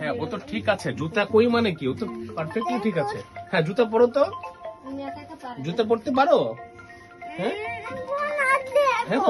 হ্যাঁ ও তো ঠিক আছে, জুতা কই মানে কি, ও তো পারফেক্টলি ঠিক আছে। হ্যাঁ জুতা পরো তো, জুতা পরতে পারো? হ্যাঁ হ্যাঁ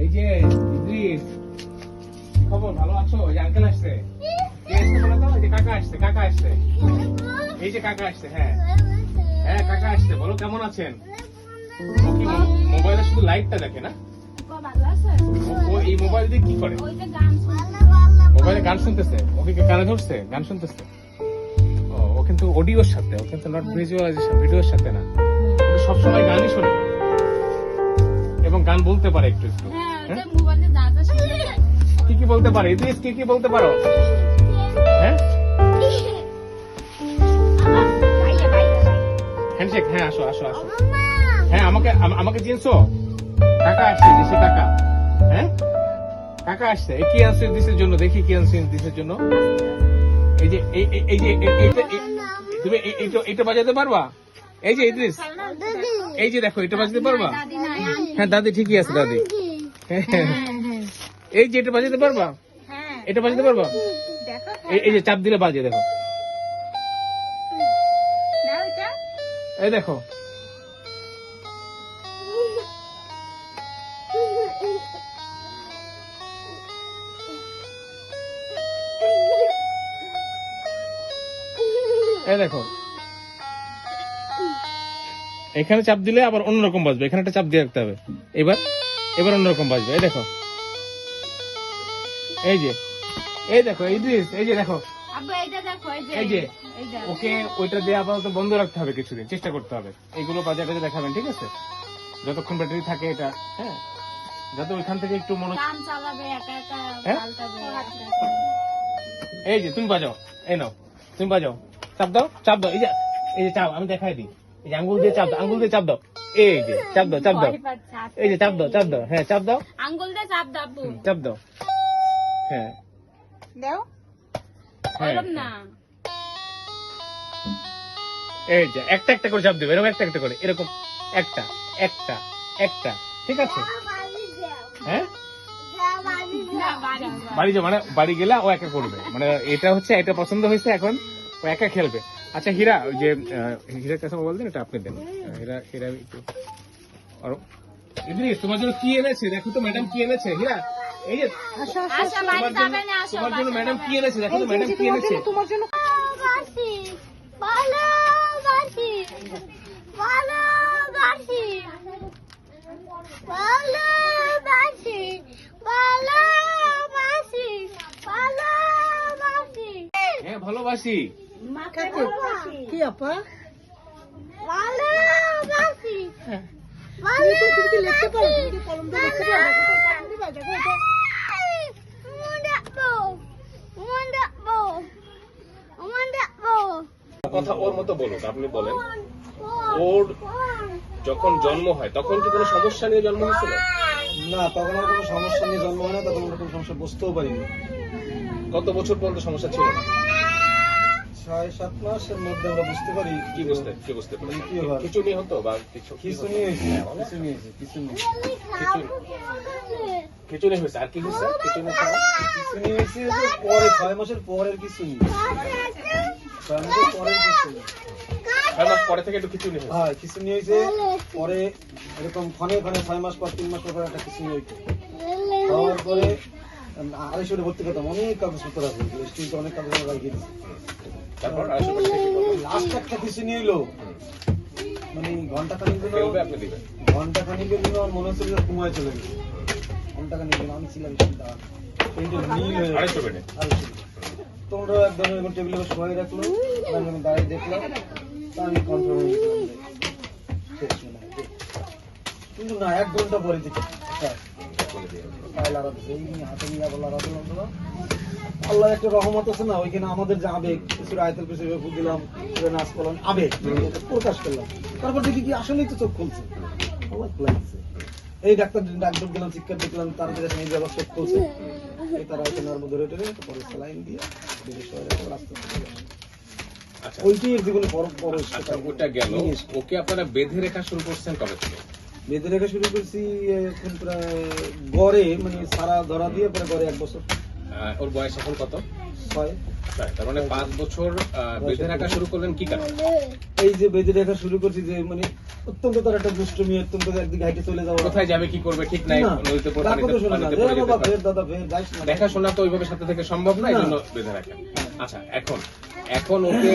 এই যে ইদ্রিস, কি খবর, ভালো আছো? এই যে আঙ্কেল আসছে। কে আসছে বলো তো? এই যে কাকা আসছে, কাকা আসছে। এই যে কাকা আসছে। হ্যাঁ হ্যাঁ কাকা আসছে, বলো কেমন আছেন? ও কি মোবাইলে শুধু লাইটটা দেখে না? ও এই মোবাইল দিয়ে কি করে? মোবাইলে গান শুনতেছে। ওকে কি কানে ধরছে? গান শুনতেছে। ও কিন্তু অডিওর সাথে, ও কিন্তু নট ভিজুয়ালাইজেশন, ভিডিওর সাথে না। ও সবসময় গানই শোনে এবং গান বলতে পারে একটু একটু। কি কি বলতে পারে ইদ্রিস, কি কি বলতে পারো? হ্যাঁ হ্যান্ডশেক। হ্যাঁ আসো আসো আসো। হ্যাঁ আমাকে আমাকে চিনছো? কাকা আসছে, দেশি কাকা। হ্যাঁ কাকা আসছে। কি আনছো ইদ্রিসের জন্য? দেখি কি আনছো ইদ্রিসের জন্য। এই যে এই যে তুমি এটা বাজাতে পারবা? এই যে ইদ্রিস, এই যে দেখো এটা বাজাতে পারবা? হ্যাঁ দাদি ঠিকই আছে দাদি। এই যে এটা বাজাতে পারবা? এটা বাজাতে পারবা? এই যে চাপ দিলে বাজে, দেখো এই দেখো। এই দেখো এখানে চাপ দিলে আবার অন্যরকম বাজবে, এখানে একটা চাপ দিয়ে রাখতে হবে। এবার অন্যরকম বাজবে। এই দেখো, এই দেখো ইদ্রিস, এই যে দেখো, এই যে ওকে ওইটা দিয়ে আপাতত বন্ধ রাখতে হবে, কিছুদিন চেষ্টা করতে হবে। এইগুলো বাজারে দেখাবেন, ঠিক আছে? যতক্ষণ ব্যাটারি থাকে এটা, হ্যাঁ যাতে ওইখান থেকে একটু মনে। এই যে তুমি বাজাও, এই নাও তুমি বাজাও, চাপ দাও চাপ দাও। এই যে চাপ, আমি দেখাই দিই। এই যে আঙ্গুল দিয়ে চাপ দাও, আঙ্গুল দিয়ে চাপ দাও। এই যে চাপ দাও চাপ দাও। এই যে চাপ দাও চাপ দাও। হ্যাঁ চাপ দাও, আঙ্গুল দিয়ে চাপ দাও, চাপ দাও। হ্যাঁ দাও। এই যে একটা একটা করে চাপ দেবে, এরকম একটা একটা করে, এরকম একটা একটা একটা, ঠিক আছে? হ্যাঁ বাড়ি যাও, মানে বাড়ি গেলে ও একা করবে, মানে এটা হচ্ছে, এটা পছন্দ হয়েছে, এখন ও একা খেলবে। আচ্ছা হীরা, ওই যে হীরার কাছে মোবাইল দেন, এটা আপনি দেন। হীরা একটু। আর ইদ্রিস তোমার জন্য কি এনেছে দেখো তো, ম্যাডাম কি এনেছে। হীরা এই যে তোমার জন্য ম্যাডাম কি এনেছে দেখো তো, ম্যাডাম কি এনেছে তোমার জন্য। হ্যাঁ ভালোবাসি। কি আপা ভালোবাসি? তুমি কি লিখতে পারো? তুমি কি কলম দিয়ে লিখতে পারো? কথা ওর মতো বলুক, আপনি বলেন। ওর যখন জন্ম হয় তখন কি কোনো সমস্যা নিয়ে জন্ম হয়েছিল? না, তখন আর কোনো সমস্যা নিয়ে জন্ম হয় না, তখন আমরা কোনো সমস্যা বুঝতেও পারিনি। কত বছর পর্যন্ত সমস্যা ছিল না? 6-7 মাসের মধ্যে আমরা বুঝতে পারি। কি বুঝতে পারি? কি খিচুনি হতো বা খিচুনি হয়েছে, খিচুনি হয়েছে। আর কি হয়েছে? খিচুনি হয়েছে পরে 6 মাসের পরের খিচুনি। 6 মাসের পরের খিচুনি। 6 মাস পরে থেকে একটু খিচুনি হয়েছে। হ্যাঁ খিচুনি হয়েছে পরে, এরকম ক্ষণে 6 মাস পর 3 মাস পর একটা খিচুনি হইতো। হওয়ার পরে আড়াইশোটা ভর্তি করতাম, অনেক কাগজপত্র আছে, স্টিলটা অনেক কাগজ লাগিয়ে দিচ্ছি। তারপর লাস্ট একটা খিচুনি হইলো, মানে ঘন্টাখানিক জন্য আমার মনে হচ্ছিল যে ঘুমায় চলে গেছে। ঘন্টাখানিক জন্য আমি ছিলাম নীল হয়ে 250 বেডে। তোমরা একদম টেবিলে শোয়াই রাখলো, আমি দাঁড়িয়ে দেখলাম, তা আমি কনফার্ম হয়ে গেলাম কিন্তু না, 1 ঘন্টা পরে থেকে আল্লাহর একটা রহমত আছে না, ওইখানে আমাদের যে আবেগ, কিছু আয়াতুল কুরসি দিলাম, নাচ করলাম, আবেগ প্রকাশ করলাম, তারপর দেখি কি আসলেই তো চোখ খুলছে। অবাক লাগছে। এই ডাক্তার গেলাম, চিকিৎসা দেখলাম, তার কাছে এই ব্যবস্থা করছে, এই তারা হয়তো নর্ম ধরে টরে পরে স্যালাইন দিয়ে বিদেশ শহরে রাস্তা থেকে আচ্ছা ওইটাই এর জীবনে বড় বড় আচ্ছা ওটা গেল। ওকে আপনারা বেঁধে রেখা শুরু করছেন কবে থেকে? বেঁধে রেখা শুরু করছি এখন প্রায় গড়ে মানে সারা ধরা দিয়ে পরে গড়ে 1 বছর। ওর বয়স এখন কত? 6। তার মানে 5 বছর বেঁধে রাখা শুরু করলেন কি কারণে? এই যে বেঁধে রেখা শুরু করছি যে মানে অত্যন্ত তার একটা দুষ্টমি, অত্যন্ত একদিকে হাইটে চলে যাওয়া, কোথায় যাবে কি করবে ঠিক নাই, নদীতে পড়ে ডাকো তো শোনে না, পানিতে যে পড়ে যেতে বাবা পারে। ফের দাদা ফের যাইস না। দেখাশোনা তো ওইভাবে সাথে থেকে সম্ভব না, এই জন্য বেঁধে রাখা। আচ্ছা এখন ওকে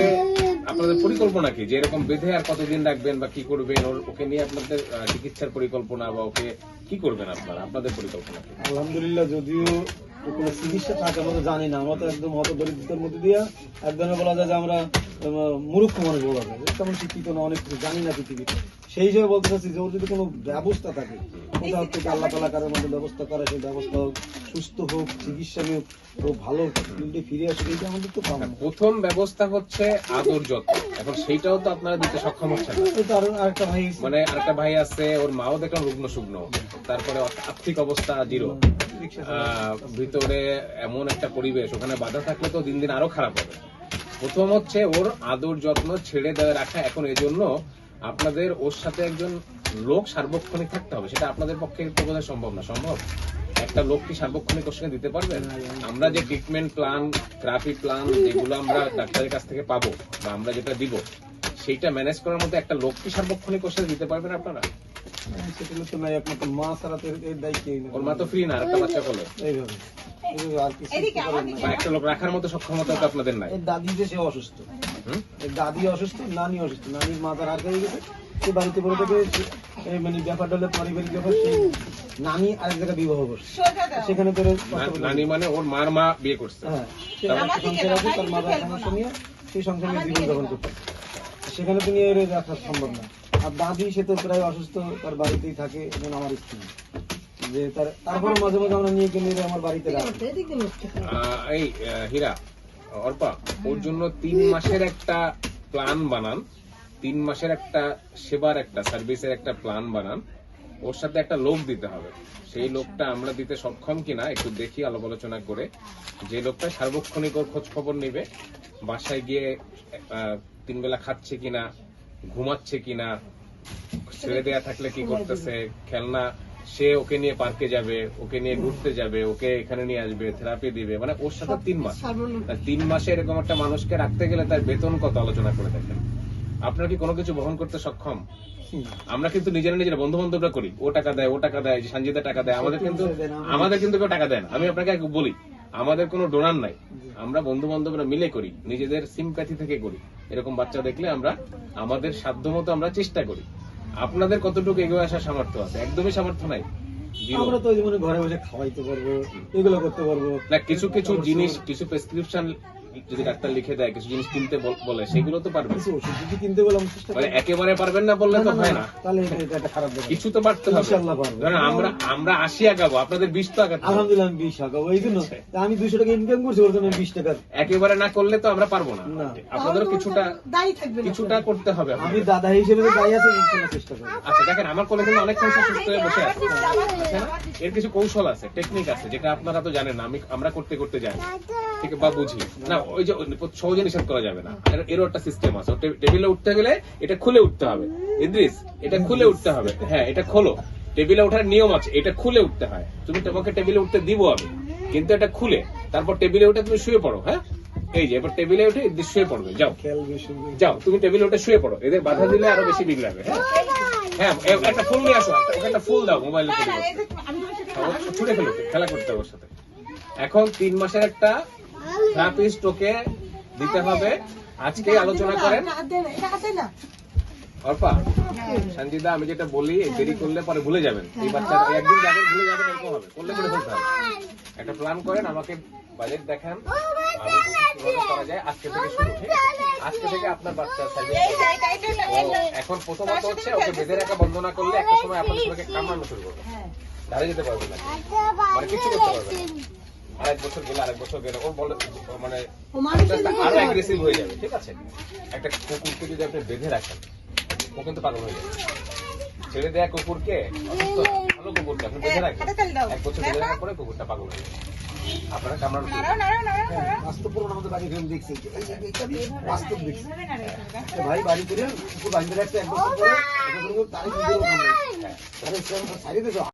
আপনাদের পরিকল্পনা কি, যে এরকম বেঁধে আর কতদিন রাখবেন বা কি করবেন, ওকে নিয়ে আপনাদের চিকিৎসার পরিকল্পনা বা ওকে কি করবেন আপনারা, আপনাদের পরিকল্পনা কি? আলহামদুলিল্লাহ, যদিও কোনো চিকিৎসা থাকে আমরা তো জানি না, আমরা তো একদম হত দরিদ্রতার মধ্যে দিয়ে একজনে বলা যায় যে আমরা মূর্খ মানুষ বলা যায়, তেমন শিক্ষিত না, অনেক কিছু জানি না পৃথিবীতে। সেই হিসেবে বলতে চাচ্ছি যে ওর যদি কোনো ব্যবস্থা থাকে, কোথাও থেকে আল্লাহ তাআলা কারোর মধ্যে ব্যবস্থা করে, সেই ব্যবস্থা হোক, সুস্থ হোক, চিকিৎসা হোক, ও ভালো ফিরে আসুক, এইটা আমাদের তো পাবো। প্রথম ব্যবস্থা হচ্ছে আদর যত্ন। এখন সেইটাও তো আপনারা দিতে সক্ষম হচ্ছেন না। এটা আরেকটা ভাই মানে আরেকটা ভাই আছে, ওর মাও দেখলাম রুগ্ন শুগ্ন, তারপরে আর্থিক অবস্থা জিরো, ভিতরে এমন একটা পরিবেশ, ওখানে বাধা থাকলে তো দিন দিন আরো খারাপ হবে। প্রথম হচ্ছে ওর আদর যত্ন ছেড়ে দেওয়া রাখা। এখন এই জন্য আপনাদের ওর সাথে একজন লোক সার্বক্ষণিক থাকতে হবে। সেটা আপনাদের পক্ষে তো বোধহয় সম্ভব না। সম্ভব? একটা লোক কি সার্বক্ষণিক ওর সঙ্গে দিতে পারবেন? আমরা যে ট্রিটমেন্ট প্ল্যান, থেরাপি প্ল্যান যেগুলো আমরা ডাক্তারের কাছ থেকে পাবো বা আমরা যেটা দিব, সেইটা ম্যানেজ করার মধ্যে একটা লোক কি সার্বক্ষণিক ওর সাথে দিতে পারবেন আপনারা? সেগুলো তো নাই, একমাত্র মা ছাড়া তো এর দায়িত্ব ওর মা তো ফ্রি না, একটা বাচ্চা কোলে, এইভাবে আর কিছু করেন না। বা একটা লোক রাখার মতো সক্ষমতা তো আপনাদের নাই। এর দাদি যে সে অসুস্থ, এর দাদি অসুস্থ, নানি অসুস্থ, নানির মাথা রাত হয়ে গেছে, সে বাড়িতে পড়ে থেকে মানে ব্যাপারটা হলে পারিবারিক ব্যাপার, সেই নানি আরেক জায়গায় বিবাহ করছে, সেখানে তোর নানি মানে ওর মার মা বিয়ে করছে। হ্যাঁ, সে একটা সংসার আছে, তার মাথার সমস্যা নিয়ে সেই সংসার নিয়ে জীবন যাপন করতে, সেখানে তো নিয়ে রাখা সম্ভব না। আর দাদি সে তো প্রায় অসুস্থ, তার বাড়িতেই থাকে, এবং আমার স্ত্রী যে তারপরে মাঝে মাঝে আমরা নিয়ে গেলে আমার বাড়িতে রাখি। এই হীরা, অর্পা, ওর জন্য 3 মাসের একটা প্ল্যান বানান, 3 মাসের একটা সেবার একটা সার্ভিসের একটা প্ল্যান বানান। ওর সাথে একটা লোক দিতে হবে। সেই লোকটা আমরা দিতে সক্ষম কিনা একটু দেখি আলাপ আলোচনা করে। যে লোকটা সার্বক্ষণিক ওর খোঁজ খবর নেবে, বাসায় গিয়ে 3 বেলা খাচ্ছে কিনা, ঘুমাচ্ছে কিনা, ছেড়ে দেয়া থাকলে কি করতেছে, খেলনা, সে ওকে নিয়ে পার্কে যাবে, ওকে নিয়ে ঘুরতে যাবে, ওকে এখানে নিয়ে আসবে, থেরাপি দিবে, মানে ওর সাথে 3 মাস। 3 মাসে এরকম একটা মানুষকে রাখতে গেলে তার বেতন কত আলোচনা করে দেখেন। আপনার কি কোনো কিছু বহন করতে সক্ষম? আমরা কিন্তু নিজেরা বন্ধু বান্ধবরা করি, ও টাকা দেয়, ও টাকা দেয়, সঞ্জিতা টাকা দেয়, আমাদের কিন্তু কেউ টাকা দেয় না। আমি আপনাকে বলি, আমাদের কোনো ডোনার নাই, আমরা বন্ধু বান্ধবরা মিলে করি, নিজেদের সিম্প্যাথি থেকে করি। এরকম বাচ্চা দেখলে আমরা আমাদের সাধ্যমতো আমরা চেষ্টা করি। আপনাদের কতটুকু এগিয়ে আসার সামর্থ্য আছে? একদমই সামর্থ্য নাই। আমরা তো জীবনে ঘরে বসে খাওয়াইতে পারবো, এগুলো করতে পারবো না। কিছু কিছু জিনিস, কিছু প্রেসক্রিপশন যদি ডাক্তার লিখে দেয়, কিছু জিনিস কিনতে বলে, সেগুলো তো পারবেন। কিছু ওষুধ যদি কিনতে বললাম চেষ্টা মানে একেবারে পারবেন না বললে তো হয় না, তাহলে এটা একটা খারাপ ব্যাপার। কিছু তো পারতে হবে। ইনশাআল্লাহ পারবো। ধরেন আমরা 80 আগাবো, আপনাদের 20 তো আগাতে হবে। আলহামদুলিল্লাহ আমি 20 আগাবো, এই জন্য আমি 200 টাকা ইনকাম করছি, ওর জন্য 20 টাকা একেবারে না করলে তো আমরা পারবো না। না। আপনাদেরও কিছুটা করতে হবে। আমি দাদা হিসেবে তো দায়ী আছি, ইনশাআল্লাহ চেষ্টা করব। আচ্ছা দেখেন, আমার কোলে কিন্তু অনেক মানুষ সুস্থ হয়ে বসে আছে, আছে না? এর কিছু কৌশল আছে, টেকনিক আছে, যেটা আপনারা তো জানেন না, আমরা করতে যাই, ঠিক বা বুঝি না। ওই যে সহজে নিষেধ করা যাবে না, এরও একটা সিস্টেম আছে। টেবিলে উঠতে গেলে এটা খুলে উঠতে হবে। ইদ্রিস, এটা খুলে উঠতে হবে। হ্যাঁ, এটা খোলো। টেবিলে ওঠার নিয়ম আছে, এটা খুলে উঠতে হয়। তোমাকে টেবিলে উঠতে দিব আমি, কিন্তু এটা খুলে তারপর টেবিলে উঠে তুমি শুয়ে পড়ো। হ্যাঁ, এই যে এবার টেবিলে উঠে ইদ্রিস শুয়ে পড়বে। যাও যাও, তুমি টেবিলে উঠে শুয়ে পড়ো। এদের বাধা দিলে আরো বেশি বিগড়াবে। হ্যাঁ, একটা ফুল নিয়ে আসো, একটা ফুল দাও মোবাইলে, ছুটে ফেলো, খেলা করতে হবে ওর সাথে। এখন 3 মাসের একটা থেরাপিস্ট ওকে দিতে হবে। আজকে আলোচনা করেন। অর্পা, সঞ্জিদা, আমি যেটা বলি, দেরি করলে পরে ভুলে যাবেন। এই বাচ্চা একদিন যাবেন, ভুলে যাবেন, এরকম হবে। করলে করে ফেলতে হবে। একটা প্ল্যান করেন, আমাকে বাজেট দেখান, আমি কিভাবে করা যায়। আজকে থেকে শুরু, ঠিক আছে? আজকে থেকে আপনার বাচ্চা এখন প্রথমত হচ্ছে ওকে বেঁধে রাখা বন্ধ না করলে একটা সময় আপনার ছেলেকে কামড়ানো শুরু করবে, দাঁড়িয়ে যেতে পারবে না, মানে কিছু করতে পারবে না। আরেক বছর গেলে ওর বলে মানে আরো অ্যাগ্রেসিভ হয়ে যাবে, ঠিক আছে? একটা কুকুরকে যদি আপনি বেঁধে রাখেন, ও কিন্তু পাগল হয়ে যাবে। ছেড়ে দেয়া কুকুরকে অসুস্থ ভালো কুকুরকে আপনি বেঁধে রাখেন, 1 বছর বেঁধে রাখার পরে কুকুরটা পাগল হয়ে যাবে। আপনারা কামড়ানো শুরু করবেন। বাস্তব পুরো আমাদের বাড়ি ফেরত দেখছি বাস্তব দেখছি ভাই বাড়ি করে কুকুর বাঁধতে রাখতে 1 বছর পরে তারিখ ছাড়িয়ে